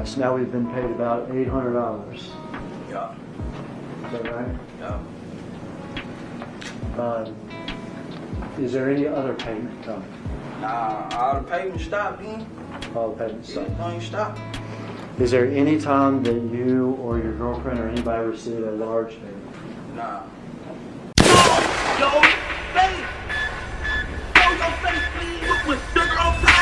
So now we've been paid about $800. Yeah. Is that right? Yeah. Is there any other payment coming? Nah, all the payments stopped then. All the payments stopped. Everything stopped. Is there any time that you or your girlfriend or anybody received a large payment? Nah. Yo, face! Yo, your face, please! With sugar on top!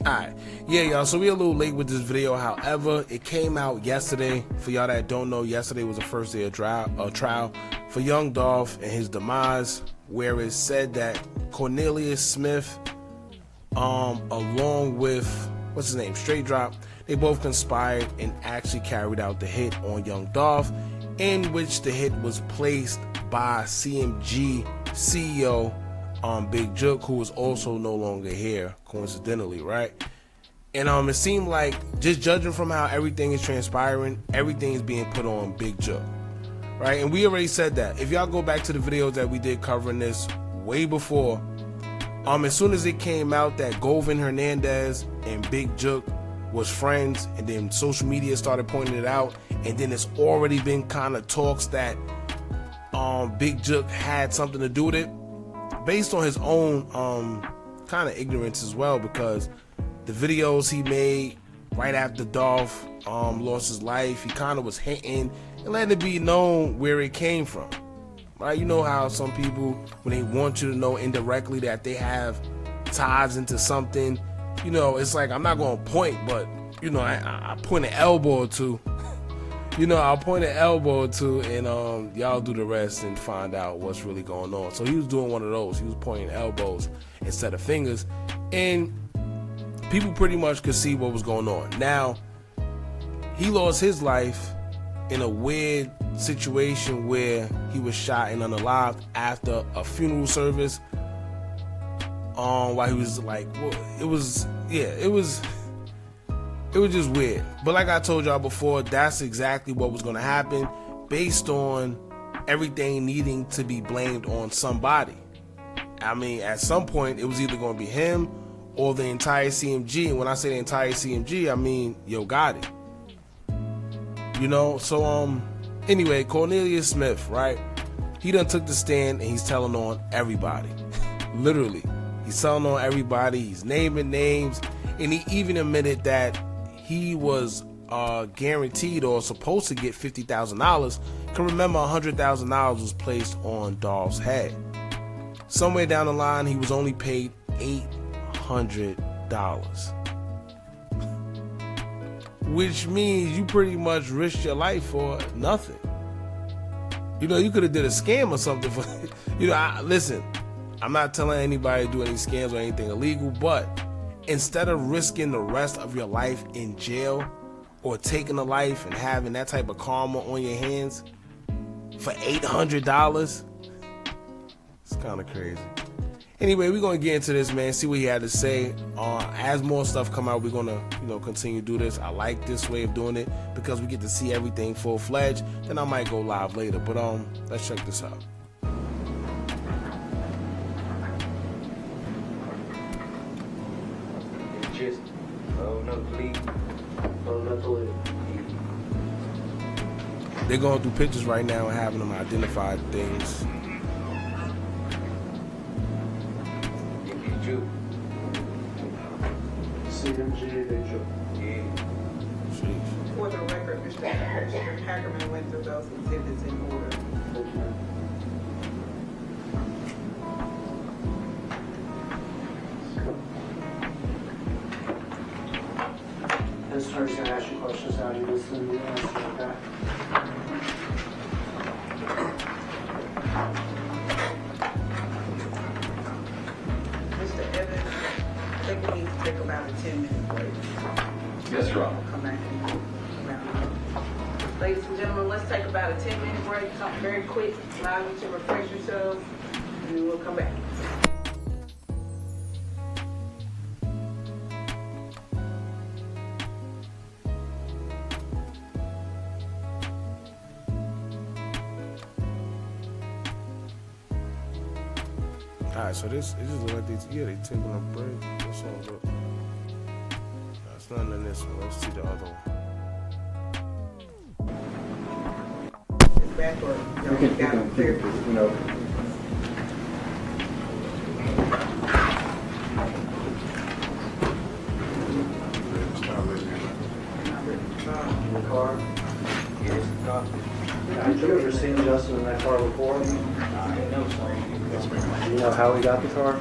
Alright, yeah y'all, so we're a little late with this video. However, it came out yesterday. For y'all that don't know, yesterday was the first day of trial for young Dolph and his demise, where it said that Cornelius Smith, along with, what's his name, Straight Drop, they both conspired and actually carried out the hit on young Dolph, in which the hit was placed by CMG CEO Big Jook, who is also no longer here, coincidentally, right? And it seemed like, just judging from how everything is transpiring, everything is being put on Big Jook, right? And we already said that. If y'all go back to the videos that we did covering this way before, as soon as it came out that Govin Hernandez and Big Jook was friends, and then social media started pointing it out, and then it's already been kind of talks that Big Jook had something to do with it, based on his own kind of ignorance as well, because the videos he made right after Dolph lost his life, he kind of was hinting and letting it be known where it came from, right? You know how some people, when they want you to know indirectly that they have ties into something, you know, it's like, I'm not going to point, but, you know, I point an elbow or two. You know, I'll point an elbow or two, and y'all do the rest and find out what's really going on. So he was doing one of those. He was pointing elbows instead of fingers, and people pretty much could see what was going on. Now, he lost his life in a weird situation where he was shot and unalived after a funeral service. While he was like, well, it was just weird. But like I told y'all before, that's exactly what was going to happen, based on everything needing to be blamed on somebody. I mean, at some point, it was either going to be him or the entire CMG. And when I say the entire CMG, I mean Yo Gotti. You know, so anyway, Cornelius Smith, right? He done took the stand and he's telling on everybody. Literally. He's telling on everybody. He's naming names. And he even admitted that he was guaranteed or supposed to get $50,000. Can remember $100,000 was placed on Dolph's head. Somewhere down the line, he was only paid $800, which means you pretty much risked your life for nothing. You know, you could have did a scam or something for, you know, listen, I'm not telling anybody to do any scams or anything illegal, but instead of risking the rest of your life in jail or taking a life and having that type of karma on your hands for $800, it's kind of crazy. Anyway, we're going to get into this, man, see what he had to say. As more stuff come out, we're going to, you know, continue to do this. I like this way of doing it because we get to see everything full-fledged. Then I might go live later, but let's check this out. Just, no, please. They're going through pictures right now and having them identify things. CMG, Big Jook. Yeah. Jeez. For the record, Mr. Hackerman went through those exhibits in order. Okay. This person's going to ask you questions how you listen to answer, okay? Mr. Evans, I think we need to take about a 10-minute break. Yes, Your Honor. Come back and come out. Ladies and gentlemen, let's take about a 10-minute break, something very quick, allow you to refresh yourselves, and then we'll come back. Alright, so this, it just look like they taking a break. This one look. That's nothing in this one. Let's see the other one. It's backward. You can, you know. In the car. Yes, car. Have you ever seen Justin in that car before? I ain't never seen you. Do you know how he got the car?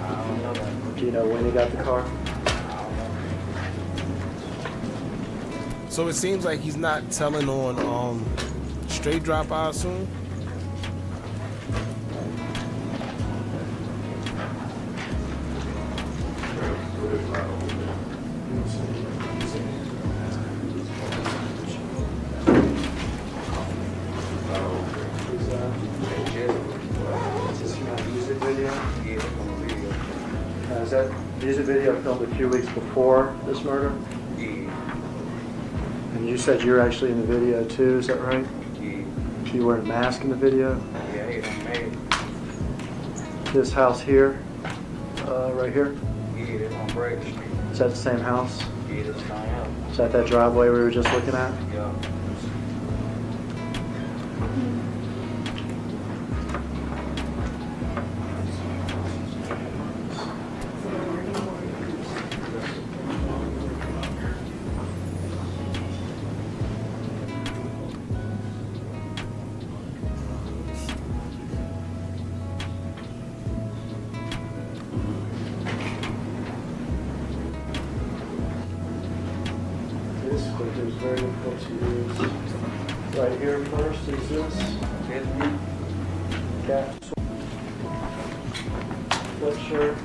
I don't know that. Do you know when he got the car? I don't know. So it seems like he's not telling on straight drop, I assume. Is this music video? Yeah, it's on video. Is that music video filmed a few weeks before this murder? Yeah, And you said you were actually in the video too, is that right? yeah. You wearing a mask in the video? Yeah, he done made. This house here, right here, Yeah, that's on Bragg Street. is that the same house? Yeah, that's not him. Is that that driveway we were just looking at? Yeah. This clip is very difficult to use. Right here first is this That's me. cap sweatshirt,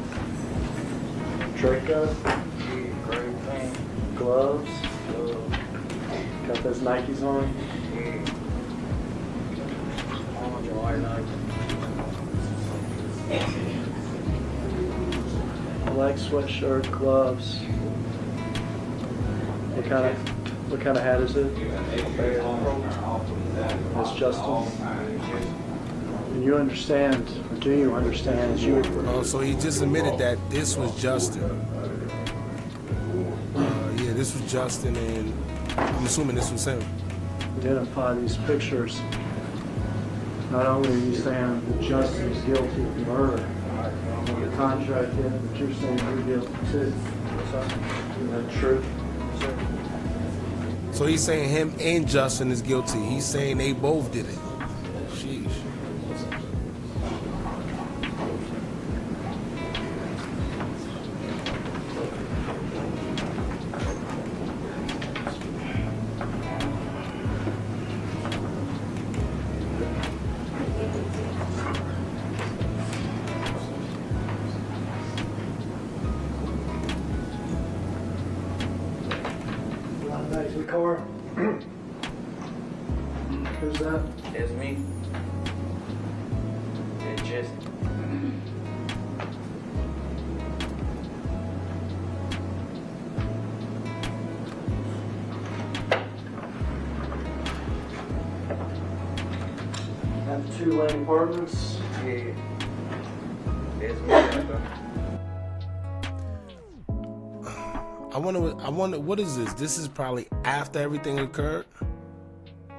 Draco, Yeah, great thing. gloves, Love. got those Nikes on. Yeah. On your white night. Black sweatshirt, gloves. What kind of hat is it? That's Justin. And you understand, or do you understand, as you Oh, so he just admitted that this was Justin. Yeah, this was Justin, and I'm assuming this was him. identify these pictures, not only are you saying that Justin is guilty of murder on the contract yet, but you're saying you're guilty too. Is that true? So he's saying him and Justin is guilty. He's saying they both did it. Sheesh. Back to the car. Who's that? That's me. That's just. Have two lane apartments. Yeah. That's me. Right I wonder, what is this? This is probably after everything occurred.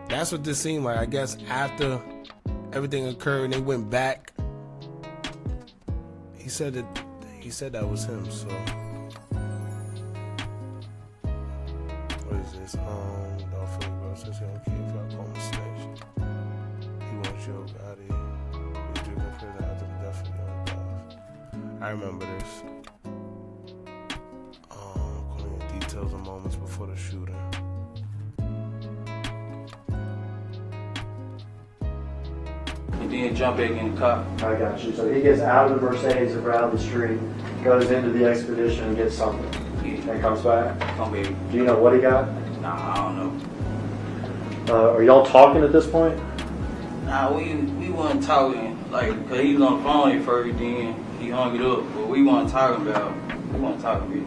That's what this seemed like. I guess after everything occurred and they went back. He said that was him, so. What is this? Dolph says he don't care if y'all call him snitch. He wants your body. You do go prison after the death of young Dolph. I remember this. Details and moments before the shooting. And then jump back in the car. I got you. So he gets out of the Mercedes at Bradley Street, goes into the expedition and gets something, Yeah. and comes back. Come back. Do you know what he got? Nah, I don't know. Are y'all talking at this point? Nah, we wasn't talking, like, cause he was on the phone at first, then he hung it up. But we wasn't talking about, really.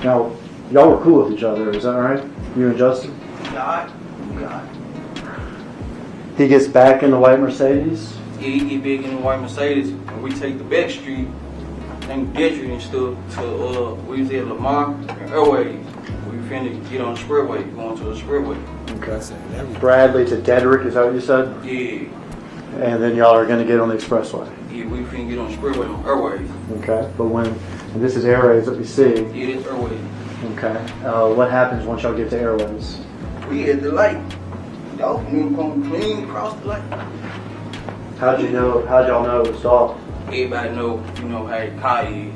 Now, y'all were cool with each other, is that right? You and Justin? God. He gets back in the white Mercedes, Yeah, he get big in the white Mercedes, and we take the back street, then Gentry and stuff to we was at Lamar and Airway. We finna get on the expressway, going to the expressway. Okay. Bradley to Dedrick, is that what you said? Yeah, And then y'all are going to get on the expressway. yeah, we finna get on the expressway on Airway. Okay. But and this is Airways that we see. Yeah, it's Airway. Okay. What happens once y'all get to Airways? We at the light. Dolph come clean across the light. How'd y'all know it was Dolph? Everybody know, how he car is,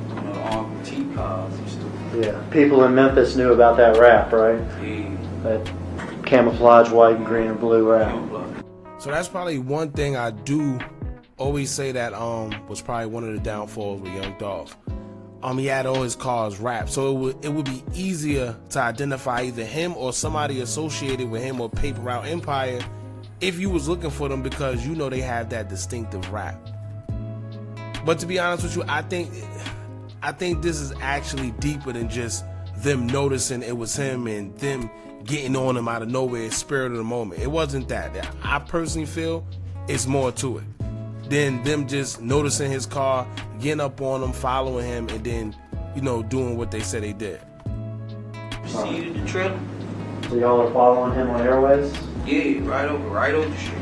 armed with T cars and stuff. Yeah. People in Memphis knew about that rap, right? Yeah. That camouflage white and green and blue rap. So that's probably one thing I do always say that was probably one of the downfalls with Young Dolph. He had all his cars wrapped, so it would be easier to identify either him or somebody associated with him or Paper Route Empire if you was looking for them, because they have that distinctive wrap. But to be honest with you, I think this is actually deeper than just them noticing it was him and them getting on him out of nowhere, spirit of the moment. It wasn't that. I personally feel it's more to it than them just noticing his car, getting up on him, following him, and then, doing what they said they did. See the trailer? So y'all are following him on Airways? Yeah, right over the street.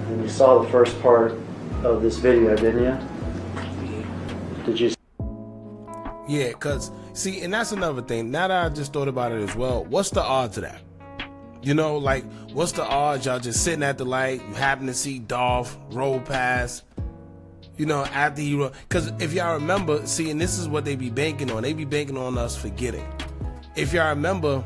And you saw the first part of this video, didn't you? Yeah. Did you? Yeah, because, see, and that's another thing. Now that I just thought about it as well, what's the odds of that? What's the odds y'all just sitting at the light, you happen to see Dolph roll past, after he roll? Because if y'all remember, and this is what they be banking on. They be banking on us forgetting. If y'all remember,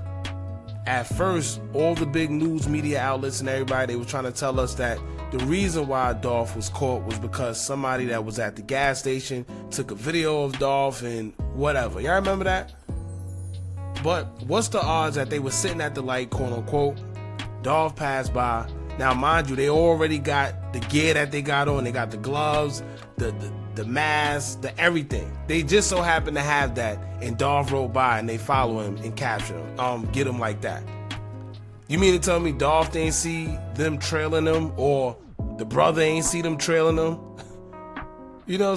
at first, all the big news media outlets and everybody, they were trying to tell us that the reason why Dolph was caught was because somebody that was at the gas station took a video of Dolph and whatever. Y'all remember that? But what's the odds that they were sitting at the light, quote unquote, Dolph passed by? Now, mind you, they already got the gear that they got on. They got the gloves, the mask, the everything. They just so happen to have that, and Dolph rode by and they follow him and capture him, get him like that. You mean to tell me Dolph didn't see them trailing him, or the brother ain't see them trailing him?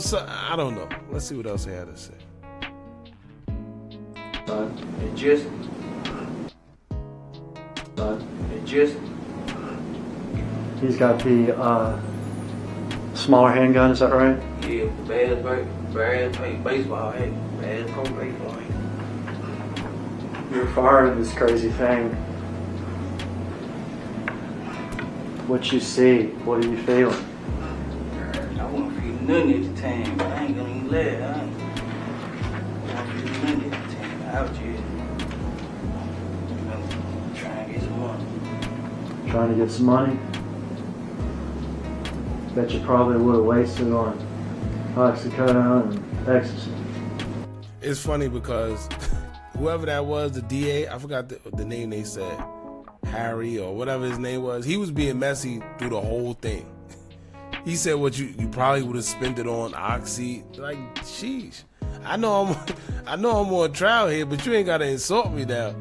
So I don't know. Let's see what else he had to say. It just He's got the smaller handgun, is that right? yeah, bad baseball hat, bad pro baseball hat. You're firing this crazy thing. What you see? What are you feeling? I won't feel nothing at the time, but I ain't gonna even let it. I won't feel nothing at the time. Out here, trying to get some money. Trying to get some money? Bet you probably would have wasted on oxycodone and ecstasy. It's funny because whoever that was, the DA, I forgot the name they said, Harry or whatever his name was, he was being messy through the whole thing. He said, "What you probably would have spent it on oxy." Like, sheesh. I know I'm on trial here, but you ain't gotta insult me now.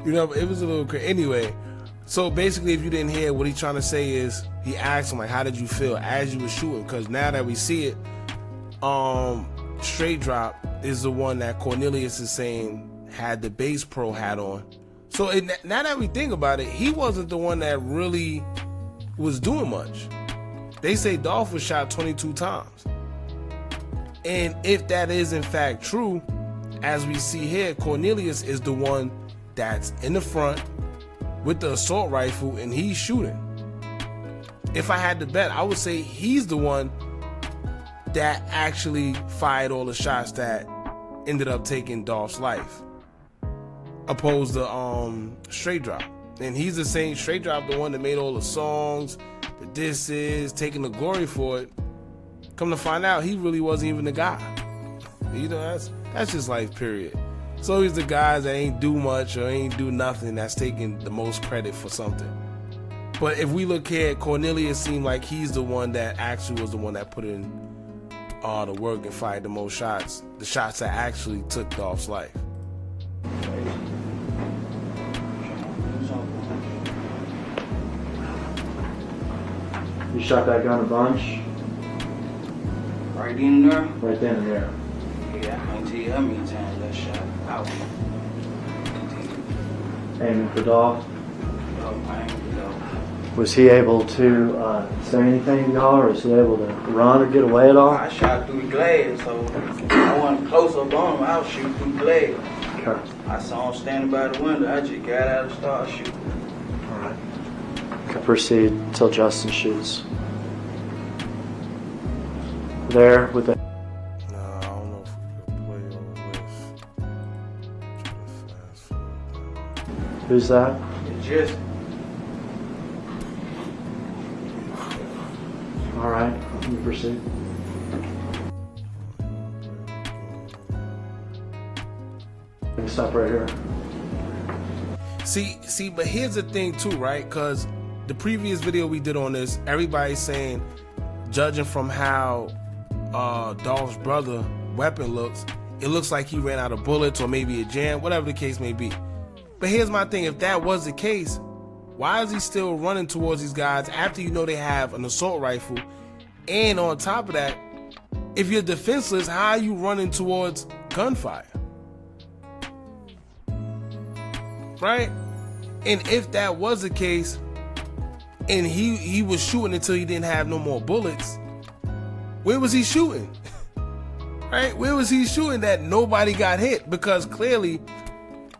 It was a little crazy. Anyway, so basically, if you didn't hear, what he's trying to say is, he asked him, like, how did you feel as you were shooting? Because now that we see it, Straight Drop is the one that Cornelius is saying had the Bass Pro hat on. So now that we think about it, he wasn't the one that really was doing much. They say Dolph was shot 22 times. And if that is in fact true, as we see here, Cornelius is the one that's in the front with the assault rifle and he's shooting. If I had to bet, I would say he's the one that actually fired all the shots that ended up taking Dolph's life, opposed to Straight Drop. And he's the same Straight Drop, the one that made all the songs, the disses, taking the glory for it. Come to find out, he really wasn't even the guy. That's just life, period. So he's the guys that ain't do much or ain't do nothing that's taking the most credit for something. But if we look here, Cornelius seemed like he's the one that actually was the one that put in the work and fired the most shots, the shots that actually took Dolph's life. You shot that gun a bunch? Right then and there. Right then and there. Yeah, I can't tell you how many times that shot out. Aiming for Dolph. I ain't know. Was he able to say anything to y'all, or was he able to run or get away at all? I shot through the glass, so I wasn't close up on him. I was shooting through the glass. Okay. I saw him standing by the window. I just got out and started shooting. All right. Okay, proceed until Justin shoots. There with the. Nah, I don't know if we could play all this. Try to fast forward down. Who's that? It's just All right. You proceed. We can stop right here. See, but here's the thing too, right? Because the previous video we did on this, everybody's saying, judging from how Dolph's brother weapon looks, it looks like he ran out of bullets or maybe a jam, whatever the case may be. But here's my thing: if that was the case, why is he still running towards these guys after you know they have an assault rifle? And on top of that, if you're defenseless, how are you running towards gunfire? Right? And if that was the case, and he was shooting until he didn't have no more bullets, where was he shooting? Right? Where was he shooting that nobody got hit? Because clearly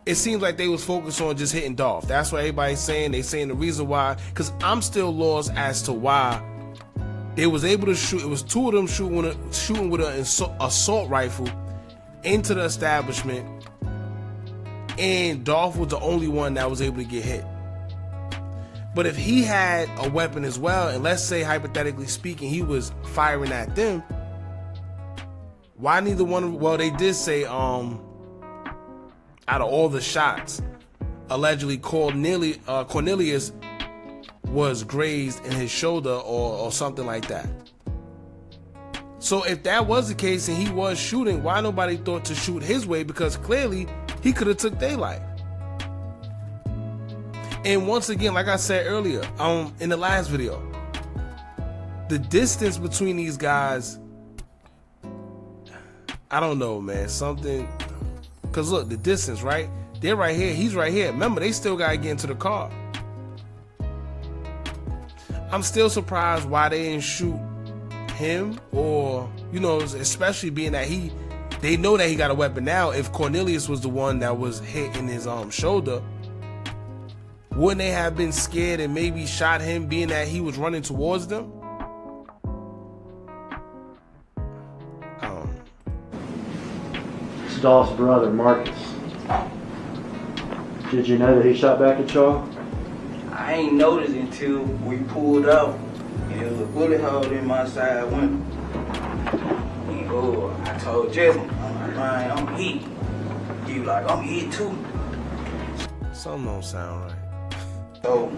it seems like they was focused on just hitting Dolph. That's what everybody's saying. They saying the reason why, because I'm still lost as to why they was able to shoot. It was two of them shooting with an assault rifle into the establishment, and Dolph was the only one that was able to get hit. But if he had a weapon as well, and let's say hypothetically speaking, he was firing at them, why neither one of them? Well, they did say out of all the shots, allegedly Cornelius was grazed in his shoulder or something like that. So if that was the case and he was shooting, why nobody thought to shoot his way? Because clearly he could have took their life. And once again, like I said earlier, in the last video, the distance between these guys, I don't know, man, something. Because look, the distance, right? They're right here. He's right here. Remember, they still got to get into the car. I'm still surprised why they didn't shoot him, or, you know, especially being that they know that he got a weapon now. If Cornelius was the one that was hit in his shoulder, wouldn't they have been scared and maybe shot him, being that he was running towards them? It's Dolph's brother, Marcus. Did you know that he shot back at y'all? I ain't noticed until we pulled out and there was a bullet hole in my side window. And I told Jason, I'm like, man, I'm hit. He was like, I'm hit too. Something don't sound right. So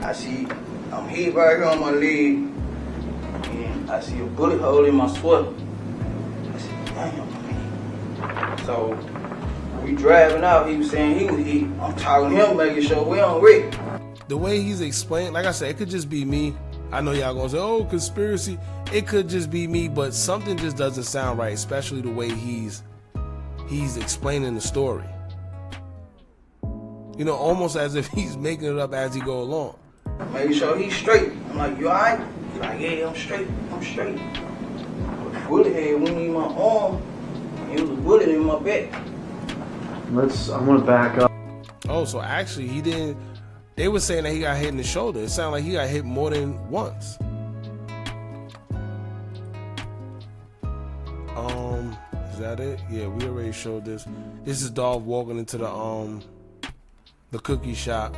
I see I'm hit right here on my leg, and I see a bullet hole in my sweater. I said, damn, man. So we driving out, he was saying he was hit. I'm talking to him, making sure we on Rick. The way he's explained, like I said, it could just be me. I know y'all gonna say, oh, conspiracy. It could just be me, but something just doesn't sound right, especially the way he's explaining the story. You know, almost as if he's making it up as he go along. Making sure he's straight. I'm like, you alright? He's like, yeah, I'm straight. But the bullet head went in my arm. It was a bullet in my back. I'm gonna back up. Oh, so actually he didn't. They were saying that he got hit in the shoulder. It sounded like he got hit more than once. Is that it? Yeah, we already showed this. This is Dolph walking into the cookie shop.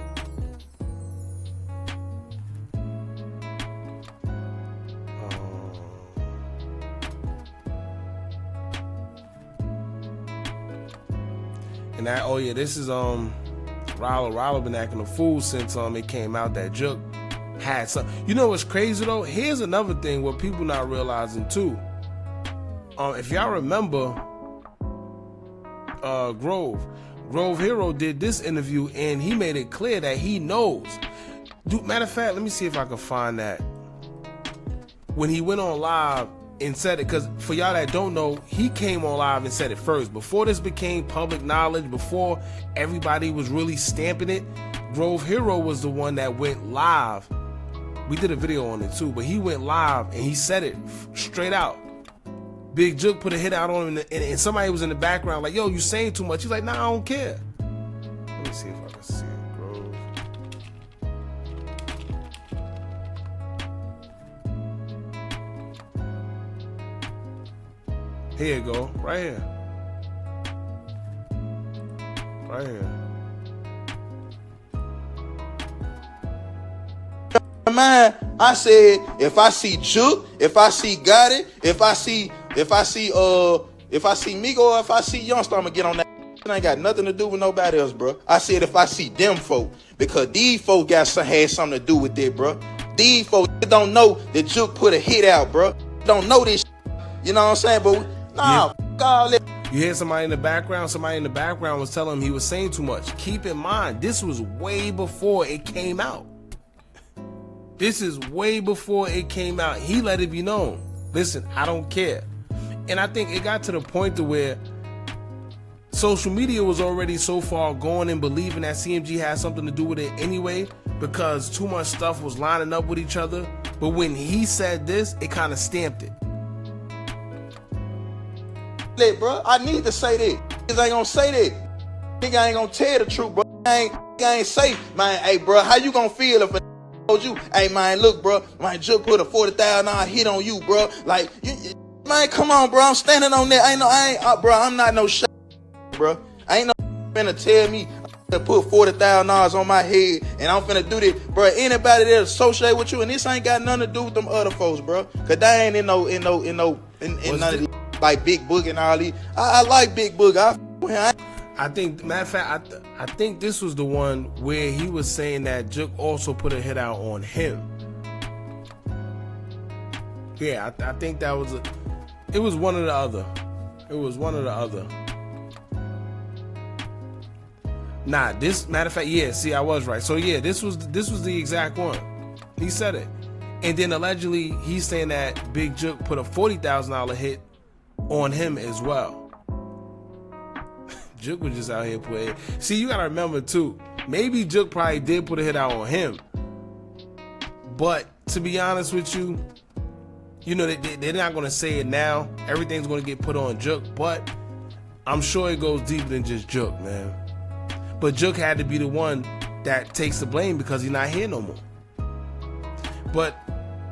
And that, oh yeah, this is Rollo been acting a fool since it came out that Jook had some. You know what's crazy though? Here's another thing what people not realizing too. If y'all remember, Grove Hero did this interview and he made it clear that he knows. Matter of fact, let me see if I can find that when he went on live and said it, because for y'all that don't know, he came on live and said it first. Before this became public knowledge, before everybody was really stamping it, Grove Hero was the one that went live. We did a video on it too, but he went live and he said it straight out. Big Jook put a hit out on him, and somebody was in the background like, yo, you saying too much. He's like, nah, I don't care. Let me see if I can see it, Grove. Here you go, right here. Right here. Man, I said if I see Juke, if I see Gotti, if I see Migo, or if I see Youngster, I'ma get on that. It ain't got nothing to do with nobody else, bro. I said if I see them folk, because these folk had something to do with it, bro. These folk don't know that Juke put a hit out, bro. Don't know this. You know what I'm saying? But nah, f all that. You hear somebody in the background? Somebody in the background was telling him he was saying too much. Keep in mind, this was way before it came out. This is way before it came out. He let it be known. Listen, I don't care. And I think it got to the point to where social media was already so far gone and believing that CMG had something to do with it anyway, because too much stuff was lining up with each other. But when he said this, it kind of stamped it. Bro, I need to say that. Niggas ain't gonna say that. Nigga ain't gonna tell the truth, bro. I ain't say, man, hey, bro, how you gonna feel if a told you, hey, man, look, bro, man, Juke put a $40,000 hit on you, bro. Like, man, come on, bro, I'm standing on that. Bro, I'm not no shit, bro. Ain't no finna tell me to put $40,000 on my head and I'm finna do this, bro. Anybody that associate with you, and this ain't got nothing to do with them other folks, bro. Cause they ain't in none of these. Like Big Boog and all these. I like Big Boog. I think, matter of fact, I think this was the one where he was saying that Juke also put a hit out on him. Yeah, I think that was it was one or the other. It was one or the other. Nah, this, matter of fact, yeah, see, I was right. So yeah, this was the exact one. He said it. And then allegedly he's saying that Big Juke put a $40,000 hit on him as well. Juke was just out here playing. See, you gotta remember too, maybe Juke probably did put a hit out on him, but to be honest with you, you know, they're not gonna say it now. Everything's gonna get put on Juke, but I'm sure it goes deeper than just Juke, man. But Juke had to be the one that takes the blame because he's not here no more. But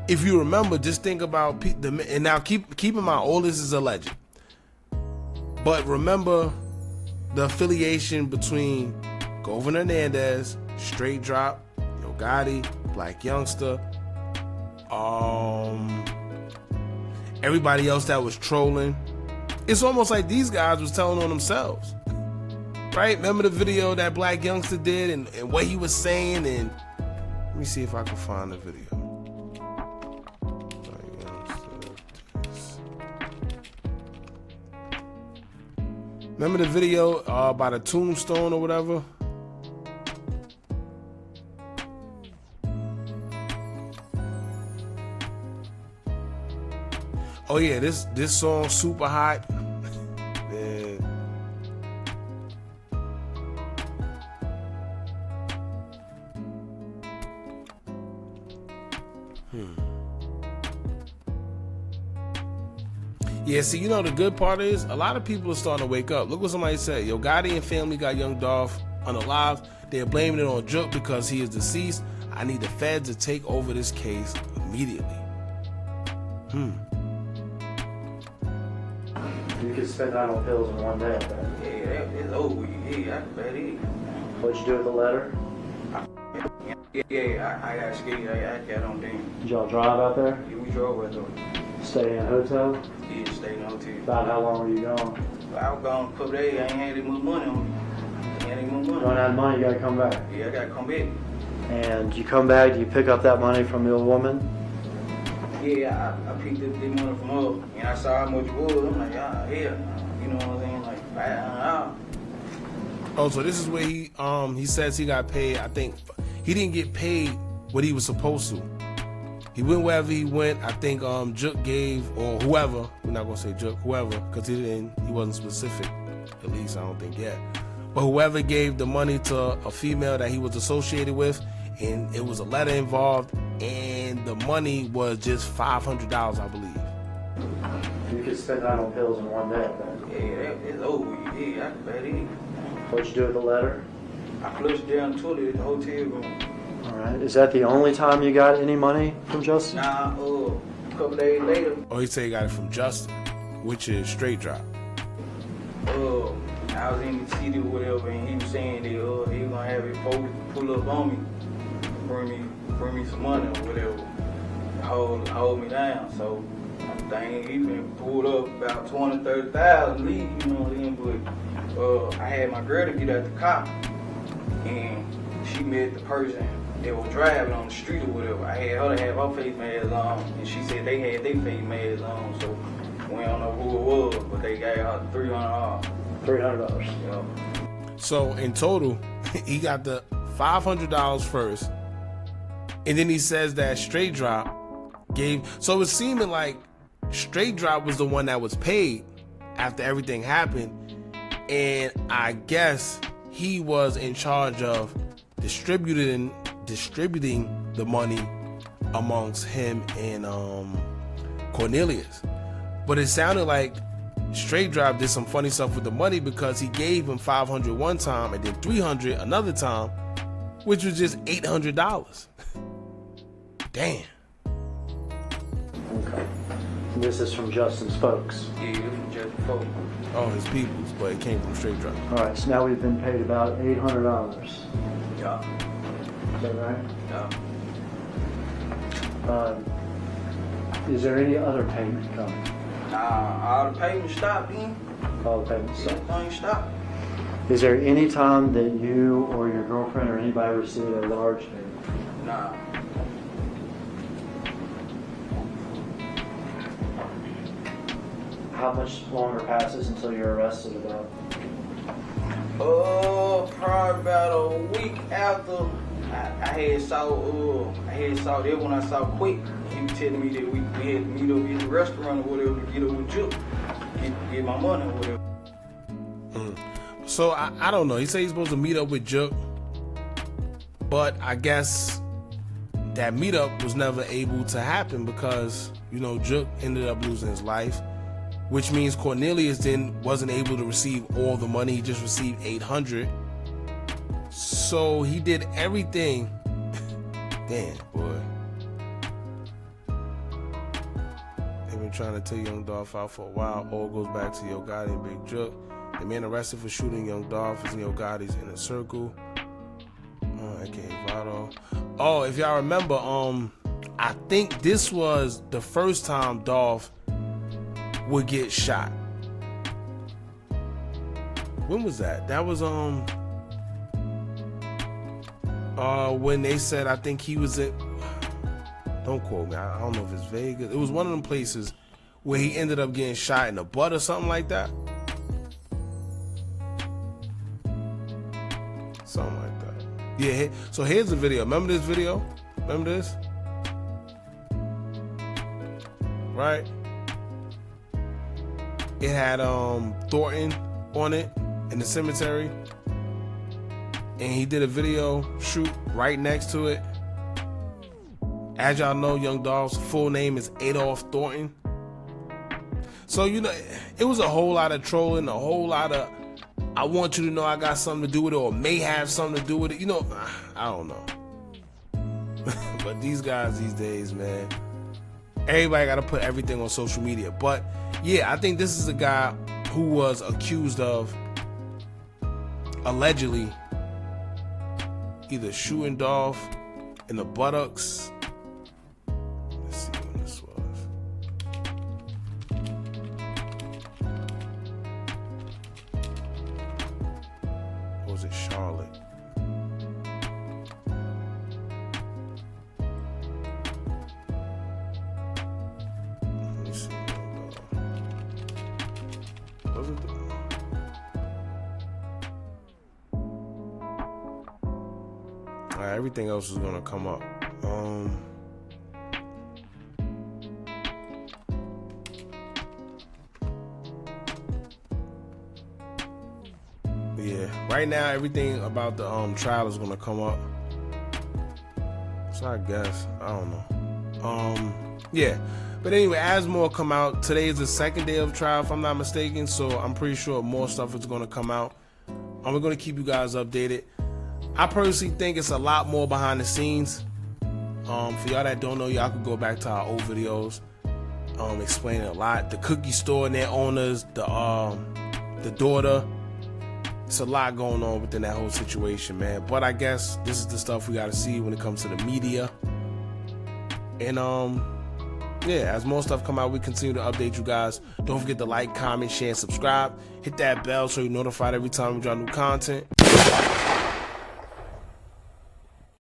if you remember, just think about and now keep in mind, all this is alleged. But remember the affiliation between Governor Hernandez, Straight Drop, Yo Gotti, Black Youngster, everybody else that was trolling. It's almost like these guys was telling on themselves, right? Remember the video that Black Youngster did and what he was saying? And let me see if I can find the video. Remember the video by the tombstone or whatever? Oh yeah, this song super hot. Man. Yeah, see, you know the good part is a lot of people are starting to wake up. Look what somebody said. Yo Gotti and family got young Dolph on the live. They're blaming it on Juke because he is deceased. I need the feds to take over this case immediately. You could spend that on pills in one day, right? Yeah, it's over with. Yeah, I can bet it. What'd you do with the letter? Yeah, I got scared. I got on them. Did y'all drive out there? Yeah, we drove with them. Stay in a hotel? Yeah, stayed in the hotel. About how long were you gone? I was gone a couple days. I ain't had any more money on me. I ain't had any more money. You don't have money, you gotta come back. Yeah, I gotta come back. And you come back, do you pick up that money from the old woman? Yeah, I picked up the money from her, and I saw how much it was. I'm like, yeah, you know what I'm saying? Like, $500. Oh, so this is where he says he got paid. I think he didn't get paid what he was supposed to. He went wherever he went. I think Jook gave, or whoever, we're not gonna say Jook, whoever, because he wasn't specific, at least I don't think yet. But whoever gave the money to a female that he was associated with, and it was a letter involved, and the money was just $500, I believe. You could spend that on pills in one day, I bet. Yeah, it's over. Yeah, I can bet it. What'd you do with the letter? I flushed down the toilet at the hotel room. All right. Is that the only time you got any money from Justin? Nah, a couple days later, Oh, he said he got it from Justin, which is straight drop. I was in the city or whatever, and he was saying that he was gonna have his folks pull up on me, bring me some money or whatever, hold me down. So I think he been pulled up about 20, 30,000 leave, you know what I mean? But I had my girl to get out the car, and she met the person that was driving on the street or whatever. I had her to have her face mask on, and she said they had their face masks on, so we don't know who it was, but they gave her $300. $300. You know? So in total, he got the $500 first, and then he says that Straight Drop gave. So it's seeming like Straight Drop was the one that was paid after everything happened, and I guess he was in charge of distributing the money amongst him and Cornelius. But it sounded like Straight Drop did some funny stuff with the money, because he gave him $500 one time and then $300 another time, which was just $800. Damn. Okay. And this is from Justin's folks. Yeah, this was just before. Oh, his people's, but it came from Straight Drop. All right. So now we've been paid about $800. Yeah, Is that right? yeah. Is there any other payment coming? Nah, all the payments stopped then. All the payments. Everything stopped. Is there any time that you or your girlfriend or anybody received a large payment? Nah. How much longer passes until you're arrested about? Probably about a week after I had saw that when I saw Quick. He was telling me that we had to meet up at the restaurant or whatever to get up with Jook, get my money or whatever. So I don't know. He said he's supposed to meet up with Jook, but I guess that meetup was never able to happen because, you know, Jook ended up losing his life, which means Cornelius then wasn't able to receive all the money. He just received $800. So he did everything. Damn, boy. They've been trying to take Young Dolph out for a while. All goes back to Yo Gotti and Big Jook. The man arrested for shooting Young Dolph is in Yo Gotti's inner circle. AKA Vado. Oh, if y'all remember, I think this was the first time Dolph would get shot. When was that? That was when they said, I think he was at, don't quote me, I don't know if it's Vegas. It was one of them places where he ended up getting shot in the butt or something like that. Something like that. Yeah, so here's the video. Remember this video? Remember this? Right? It had Thornton on it in the cemetery. And he did a video shoot right next to it. As y'all know, Young Dolph's full name is Adolph Thornton. So, you know, it was a whole lot of trolling, a whole lot of, I want you to know I got something to do with it, or may have something to do with it. You know, I don't know. But these guys these days, man, everybody got to put everything on social media. But yeah, I think this is a guy who was accused of allegedly either shooting Dolph in the buttocks. Let's see when this was. Or was it Charlotte? Let me see. Was it everything else is gonna come up. yeah, right now everything about the trial is gonna come up. So I guess I don't know. Yeah, but anyway, as more come out, today is the second day of trial, if I'm not mistaken. So I'm pretty sure more stuff is gonna come out. We're gonna keep you guys updated. I personally think it's a lot more behind the scenes. For y'all that don't know, y'all could go back to our old videos, explaining a lot. The cookie store and their owners, the daughter. It's a lot going on within that whole situation, man. But I guess this is the stuff we gotta see when it comes to the media. And yeah, as more stuff come out, we continue to update you guys. Don't forget to like, comment, share, and subscribe. Hit that bell so you're notified every time we drop new content.